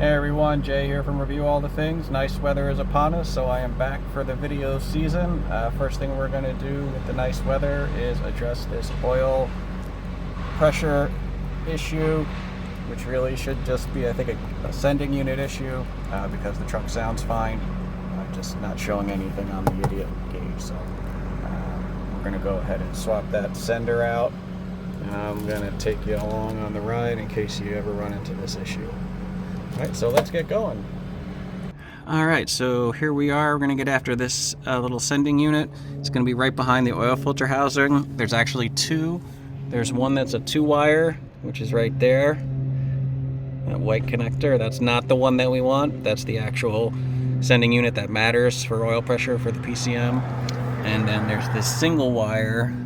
Hey everyone, Jay here from Review All the Things. Nice weather is upon us, so I am back for the video season. First thing we're going to do with the nice weather is address this oil pressure issue, which really should just be, I think, a sending unit issue because the truck sounds fine. Just not showing anything on the idiot gauge. So we're going to go ahead and swap that sender out. I'm going to take you along on the ride in case you ever run into this issue. Alright, so let's get going. Alright, so here we are. We're going to get after this little sending unit. It's going to be right behind the oil filter housing. There's actually two. There's one that's a 2-wire, which is right there. That white connector. That's not the one that we want. That's the actual sending unit that matters for oil pressure for the PCM. And then there's this single wire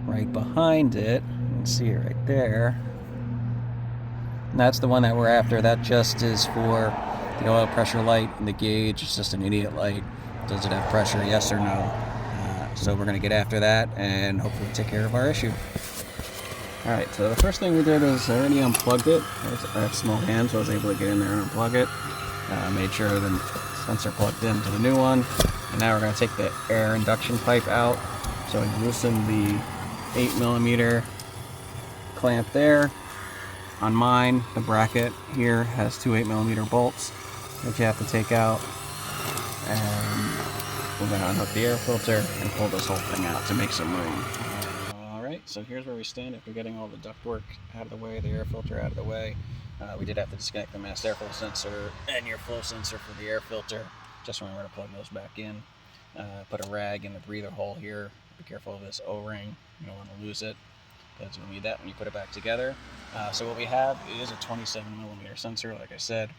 right behind it. You can see it right there. And that's the one that we're after. That just is for the oil pressure light and the gauge. It's just an idiot light. Does it have pressure? Yes or no? So we're going to get after that and hopefully take care of our issue. Alright, so the first thing we did is I already unplugged it. I have small hands, so I was able to get in there and unplug it. Made sure the sensor plugged into the new one. And now we're going to take the air induction pipe out. So I loosened the 8mm clamp there. On mine, the bracket here has two 8mm bolts that you have to take out. And we're going to unhook the air filter and pull this whole thing out to make some room. Alright, so here's where we stand after getting all the ductwork out of the way, the air filter out of the way. We did have to disconnect the mass airflow sensor and your flow sensor for the air filter. Just remember to plug those back in. Put a rag in the breather hole here. Be careful of this O-ring. You don't want to lose it, because you'll need that when you put it back together. So what we have is a 27mm sensor, like I said.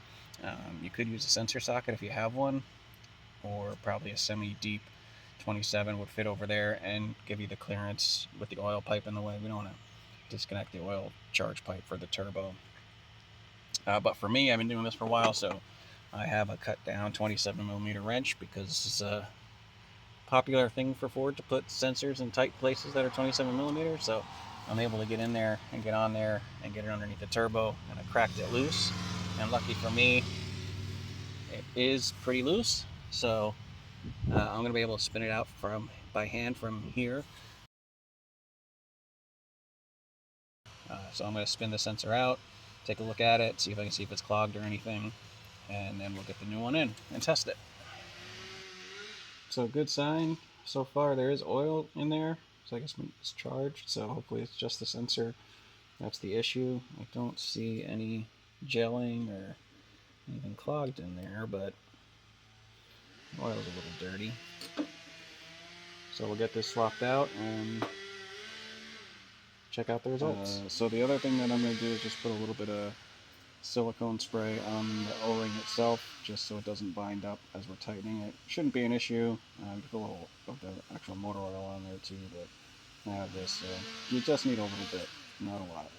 You could use a sensor socket if you have one, or probably a semi-deep 27 would fit over there and give you the clearance with the oil pipe in the way. We don't want to disconnect the oil charge pipe for the turbo. But for me, I've been doing this for a while, so I have a cut down 27mm wrench because this is a popular thing for Ford to put sensors in tight places that are 27mm. So I'm able to get in there and get on there and get it underneath the turbo, and I cracked it loose. And lucky for me, it is pretty loose. So I'm going to be able to spin it out by hand from here. So I'm going to spin the sensor out, take a look at it, see if I can see if it's clogged or anything, and then we'll get the new one in and test it. So good sign so far. There is oil in there, so I guess it's charged, so hopefully it's just the sensor that's the issue. I don't see any gelling or anything clogged in there, but oil's a little dirty. So we'll get this swapped out and check out the results. So the other thing that I'm going to do is just put a little bit of silicone spray on the O-ring itself, just so it doesn't bind up as we're tightening it. Shouldn't be an issue. Put a little of the actual motor oil on there too, but I have this. You just need a little bit, not a lot.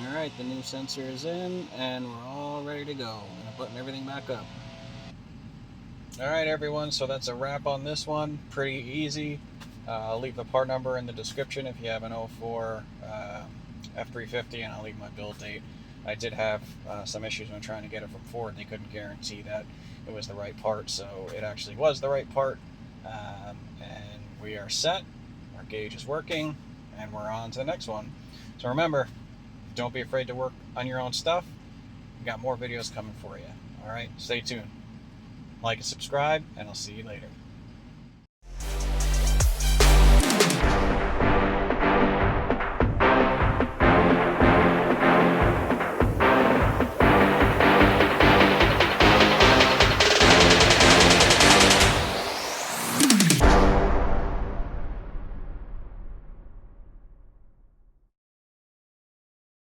Alright, the new sensor is in, and we're all ready to go. I'm going to button everything back up. Alright everyone, so that's a wrap on this one. Pretty easy. I'll leave the part number in the description if you have an 04 F350, and I'll leave my build date. I did have some issues when trying to get it from Ford. They couldn't guarantee that it was the right part, so it actually was the right part. And we are set. Our gauge is working, and we're on to the next one. So remember, don't be afraid to work on your own stuff. We've got more videos coming for you. Alright, stay tuned. Like and subscribe, and I'll see you later.